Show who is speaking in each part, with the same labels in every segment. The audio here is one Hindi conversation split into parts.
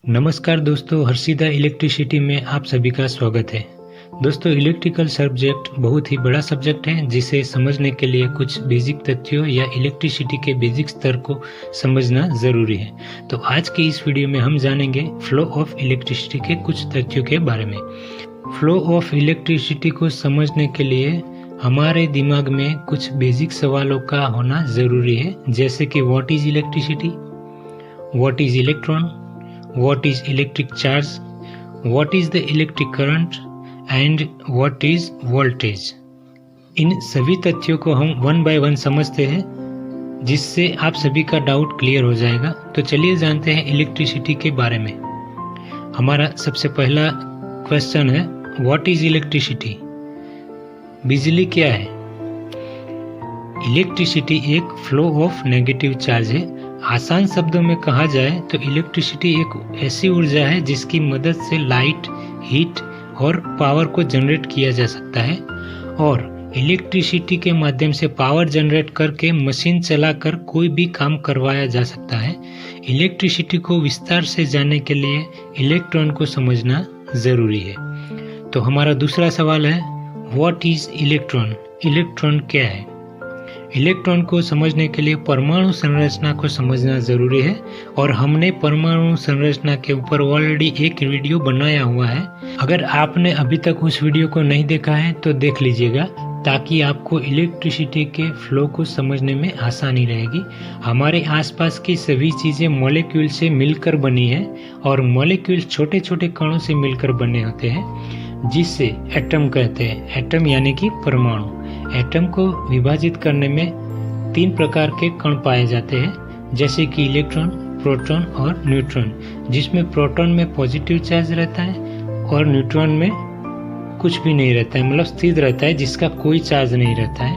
Speaker 1: नमस्कार दोस्तों, हर्षिदा इलेक्ट्रिसिटी में आप सभी का स्वागत है। दोस्तों, इलेक्ट्रिकल सब्जेक्ट बहुत ही बड़ा सब्जेक्ट है जिसे समझने के लिए कुछ बेसिक तथ्यों या इलेक्ट्रिसिटी के बेसिक स्तर को समझना ज़रूरी है। तो आज के इस वीडियो में हम जानेंगे फ्लो ऑफ इलेक्ट्रिसिटी के कुछ तथ्यों के बारे में। फ्लो ऑफ इलेक्ट्रिसिटी को समझने के लिए हमारे दिमाग में कुछ बेसिक सवालों का होना ज़रूरी है, जैसे कि what is electricity, what is electron, what is electric charge, what is the electric current and what is voltage। इन सभी तथ्यों को हम वन बाय वन समझते हैं, जिससे आप सभी का डाउट क्लियर हो जाएगा। तो चलिए जानते हैं इलेक्ट्रिसिटी के बारे में। हमारा सबसे पहला क्वेश्चन है, व्हाट इज इलेक्ट्रिसिटी। बिजली क्या है? इलेक्ट्रिसिटी एक फ्लो ऑफ नेगेटिव चार्ज है। आसान शब्दों में कहा जाए तो इलेक्ट्रिसिटी एक ऐसी ऊर्जा है जिसकी मदद से लाइट, हीट और पावर को जनरेट किया जा सकता है, और इलेक्ट्रिसिटी के माध्यम से पावर जनरेट करके मशीन चलाकर कोई भी काम करवाया जा सकता है। इलेक्ट्रिसिटी को विस्तार से जानने के लिए इलेक्ट्रॉन को समझना जरूरी है। तो हमारा दूसरा सवाल है, व्हाट इज इलेक्ट्रॉन। इलेक्ट्रॉन क्या है? इलेक्ट्रॉन को समझने के लिए परमाणु संरचना को समझना जरूरी है, और हमने परमाणु संरचना के ऊपर ऑलरेडी एक वीडियो बनाया हुआ है। अगर आपने अभी तक उस वीडियो को नहीं देखा है तो देख लीजिएगा, ताकि आपको इलेक्ट्रिसिटी के फ्लो को समझने में आसानी रहेगी। हमारे आसपास की सभी चीजें मॉलिक्यूल से मिलकर बनी है, और मॉलिक्यूल छोटे छोटे कणों से मिलकर बने होते हैं, जिससे एटम कहते हैं। एटम यानी कि परमाणु। एटम को विभाजित करने में 3 प्रकार के कण पाए जाते हैं, जैसे कि इलेक्ट्रॉन, प्रोटॉन और न्यूट्रॉन, जिसमें प्रोटॉन में पॉजिटिव चार्ज रहता है और न्यूट्रॉन में कुछ भी नहीं रहता है, मतलब स्थिर रहता है, जिसका कोई चार्ज नहीं रहता है।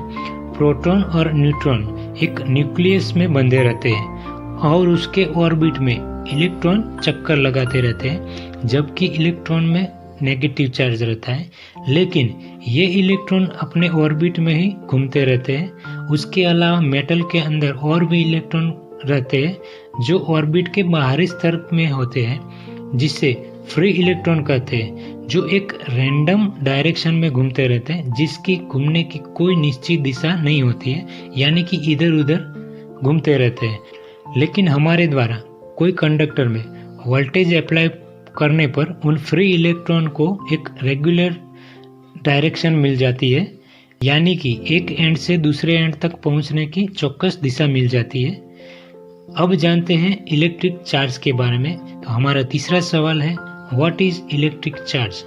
Speaker 1: प्रोटॉन और न्यूट्रॉन एक न्यूक्लियस में बंधे रहते हैं और उसके ऑर्बिट में इलेक्ट्रॉन चक्कर लगाते रहते हैं, जबकि इलेक्ट्रॉन में नेगेटिव चार्ज रहता है। लेकिन ये इलेक्ट्रॉन अपने ऑर्बिट में ही घूमते रहते हैं। उसके अलावा मेटल के अंदर और भी इलेक्ट्रॉन रहते हैं जो ऑर्बिट के बाहरी स्तर में होते हैं, जिसे फ्री इलेक्ट्रॉन कहते हैं, जो एक रैंडम डायरेक्शन में घूमते रहते हैं, जिसकी घूमने की कोई निश्चित दिशा नहीं होती है, यानी कि इधर उधर घूमते रहते हैं। लेकिन हमारे द्वारा कोई कंडक्टर में वोल्टेज अप्लाई करने पर उन फ्री इलेक्ट्रॉन को एक रेगुलर डायरेक्शन मिल जाती है, यानी कि एक एंड से दूसरे एंड तक पहुंचने की चौकस दिशा मिल जाती है। अब जानते हैं इलेक्ट्रिक चार्ज के बारे में। तो हमारा तीसरा सवाल है, व्हाट इज इलेक्ट्रिक चार्ज।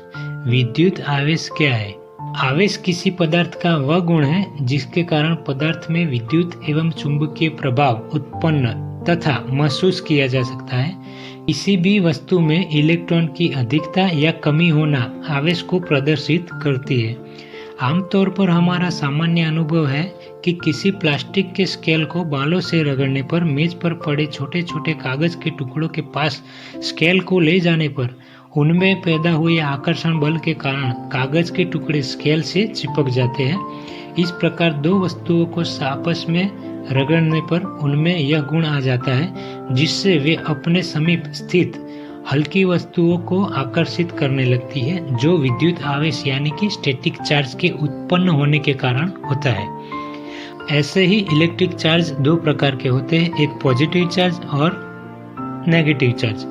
Speaker 1: विद्युत आवेश क्या है? आवेश किसी पदार्थ का वह गुण है जिसके कारण पदार्थ में विद्युत एवं चुंबकीय प्रभाव उत्पन्न तथा महसूस किया जा सकता है। किसी भी वस्तु में इलेक्ट्रॉन की अधिकता या कमी होना आवेश को प्रदर्शित करती है। आमतौर पर हमारा सामान्य अनुभव है कि किसी प्लास्टिक के स्केल को बालों से रगड़ने पर मेज पर पड़े छोटे छोटे कागज के टुकड़ों के पास स्केल को ले जाने पर उनमें पैदा हुए आकर्षण बल के कारण कागज के टुकड़े स्केल से चिपक जाते हैं। इस प्रकार दो वस्तुओं को आपस में रगड़ने पर उनमें यह गुण आ जाता है, जिससे वे अपने समीप स्थित हल्की वस्तुओं को आकर्षित करने लगती है, जो विद्युत आवेश यानी कि स्टैटिक चार्ज के उत्पन्न होने के कारण होता है। ऐसे ही इलेक्ट्रिक चार्ज 2 प्रकार के होते हैं, एक पॉजिटिव चार्ज और नेगेटिव चार्ज।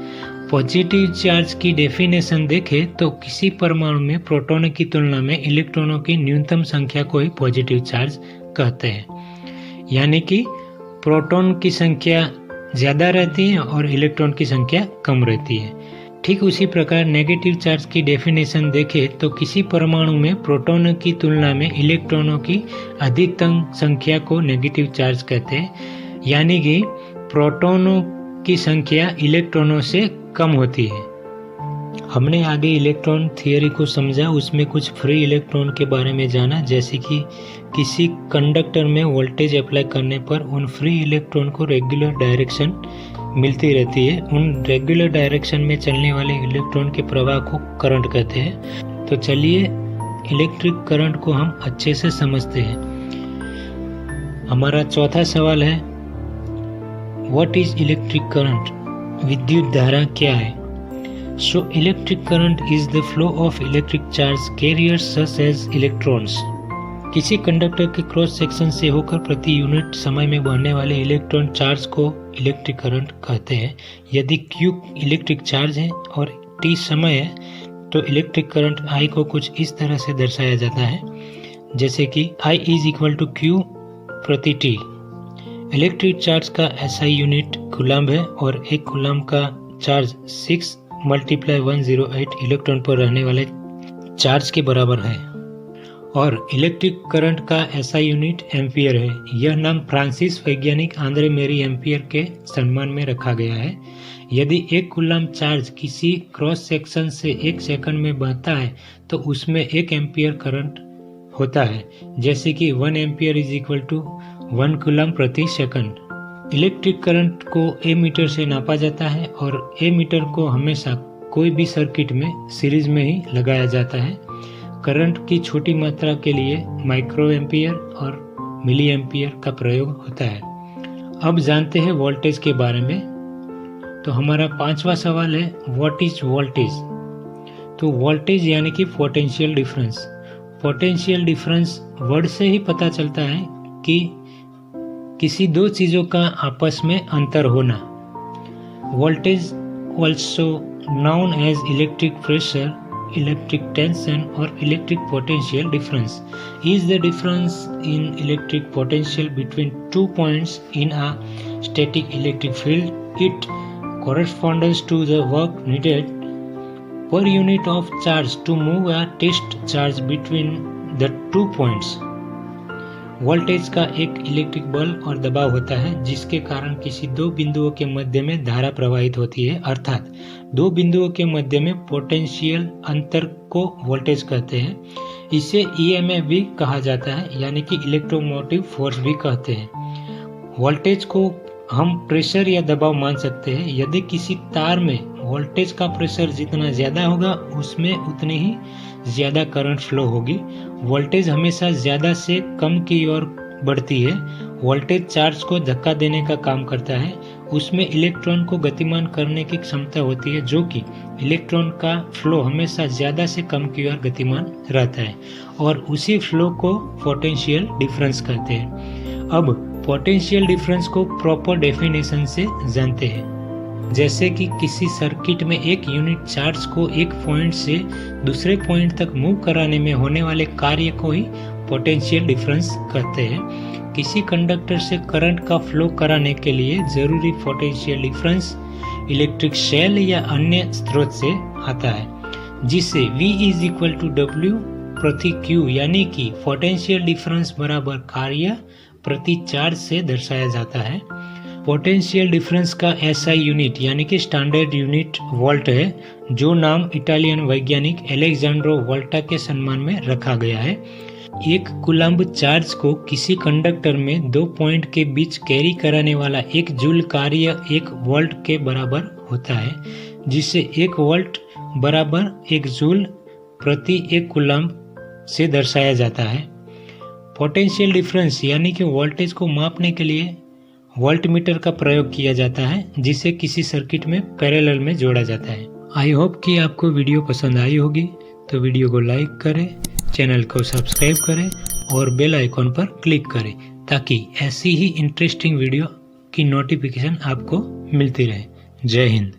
Speaker 1: पॉजिटिव चार्ज की डेफिनेशन देखें तो किसी परमाणु में प्रोटॉनों की तुलना में इलेक्ट्रॉनों की न्यूनतम संख्या को ही पॉजिटिव चार्ज कहते हैं, यानी कि प्रोटॉन की संख्या ज्यादा रहती है और इलेक्ट्रॉन की संख्या कम रहती है। ठीक उसी प्रकार नेगेटिव चार्ज की डेफिनेशन देखें तो किसी परमाणु में प्रोटॉनों की तुलना में इलेक्ट्रॉनों की अधिकतम संख्या को नेगेटिव चार्ज कहते हैं, यानी कि प्रोटॉनों की संख्या इलेक्ट्रॉनों से कम होती है। हमने आगे इलेक्ट्रॉन थियरी को समझा, उसमें कुछ फ्री इलेक्ट्रॉन के बारे में जाना, जैसे कि किसी कंडक्टर में वोल्टेज अप्लाई करने पर उन फ्री इलेक्ट्रॉन को रेगुलर डायरेक्शन मिलती रहती है। उन रेगुलर डायरेक्शन में चलने वाले इलेक्ट्रॉन के प्रवाह को करंट कहते हैं। तो चलिए इलेक्ट्रिक करंट को हम अच्छे से समझते हैं। हमारा चौथा सवाल है, व्हाट इज इलेक्ट्रिक करंट। विद्युत धारा क्या है? So electric current is the flow of electric charge carriers such as electrons. किसी कंडक्टर के क्रॉस सेक्शन से होकर प्रति यूनिट समय में बहने वाले इलेक्ट्रॉन चार्ज को इलेक्ट्रिक करंट कहते हैं। यदि Q इलेक्ट्रिक चार्ज है और T समय है तो इलेक्ट्रिक करंट I को कुछ इस तरह से दर्शाया जाता है, जैसे कि I = Q प्रति T। इलेक्ट्रिक चार्ज का SI यूनिट कूलम्ब है और एक कूलम्ब का चार्ज 6 × 108 इलेक्ट्रॉन पर रहने वाले चार्ज के बराबर है और इलेक्ट्रिक करंट का SI यूनिट एम्पियर है। यह नाम फ्रांसीसी वैज्ञानिक आंद्रे मेरी एम्पियर के सम्मान में रखा गया है। यदि एक कूलम्ब चार्ज किसी क्रॉस सेक्शन से 1 सेकंड में बहता है तो उसमें 1 एम्पियर करंट होता है, जैसे कि 1 एम्पियर = 1 कूलम्ब प्रति सेकंड। इलेक्ट्रिक करंट को एमीटर से नापा जाता है और एमीटर को हमेशा कोई भी सर्किट में सीरीज में ही लगाया जाता है। करंट की छोटी मात्रा के लिए माइक्रो एम्पियर और मिली एम्पियर का प्रयोग होता है। अब जानते हैं वोल्टेज के बारे में। तो हमारा 5वां सवाल है, व्हाट इज वोल्टेज? तो वोल्टेज यानी कि potential difference. Potential difference word से ही पता चलता है कि किसी दो चीजों का आपस में अंतर होना। Voltage also known as electric pressure, electric tension or electric potential difference is the difference in electric potential between 2 points in a static electric field. It corresponds to the work needed per unit of charge to move a test charge between the 2 points. Voltage का एक इलेक्ट्रिक बल और दबाव होता है जिसके कारण किसी दो बिंदुओं के मध्य में धारा प्रवाहित होती है, अर्थात दो बिंदुओं के मध्य में पोटेंशियल अंतर को वोल्टेज कहते हैं। इसे EMF भी कहा जाता है, यानी कि इलेक्ट्रोमोटिव फोर्स भी कहते हैं। वोल्टेज को हम प्रेशर या दबाव मान सकते हैं। यदि किसी तार में वोल्टेज का प्रेशर जितना ज्यादा होगा उसमें उतनी ही ज्यादा करंट फ्लो होगी। वोल्टेज हमेशा ज्यादा से कम की ओर बढ़ती है। वोल्टेज चार्ज को धक्का देने का काम करता है। उसमें इलेक्ट्रॉन को गतिमान करने की क्षमता होती है, जो कि इलेक्ट्रॉन का फ्लो हमेशा ज्यादा से कम की ओर गतिमान रहता है और उसी फ्लो को पोटेंशियल डिफरेंस कहते हैं। अब पोटेंशियल डिफरेंस को प्रॉपर डेफिनेशन से जानते हैं, जैसे कि किसी सर्किट में एक यूनिट चार्ज को एक पॉइंट से दूसरे पॉइंट तक मूव कराने में होने वाले कार्य को ही पोटेंशियल डिफरेंस कहते हैं। किसी कंडक्टर से करंट का फ्लो कराने के लिए जरूरी पोटेंशियल डिफरेंस इलेक्ट्रिक सेल या अन्य स्रोत से आता है, जिसे V = W प्रति Q यानी कि पोटेंशियल डिफरेंस बराबर कार्य प्रति चार्ज से दर्शाया जाता है। पोटेंशियल डिफरेंस का SI यूनिट यानी कि स्टैंडर्ड यूनिट वोल्ट है, जो नाम इटालियन वैज्ञानिक एलेक्जेंड्रो वोल्टा के सम्मान में रखा गया है। एक कूलम्ब चार्ज को किसी कंडक्टर में 2 पॉइंट के बीच कैरी कराने वाला 1 जूल कार्य 1 वोल्ट के बराबर होता है, जिसे 1 वोल्ट बराबर 1 जूल प्रति 1 कूलम्ब से दर्शाया जाता है। पोटेंशियल डिफरेंस यानी कि वोल्टेज को मापने के लिए वोल्टमीटर का प्रयोग किया जाता है, जिसे किसी सर्किट में पैरेलल में जोड़ा जाता है। आई होप कि आपको वीडियो पसंद आई होगी, तो वीडियो को लाइक करें, चैनल को सब्सक्राइब करें और बेल आइकॉन पर क्लिक करें ताकि ऐसी ही इंटरेस्टिंग वीडियो की नोटिफिकेशन आपको मिलती रहे। जय हिंद।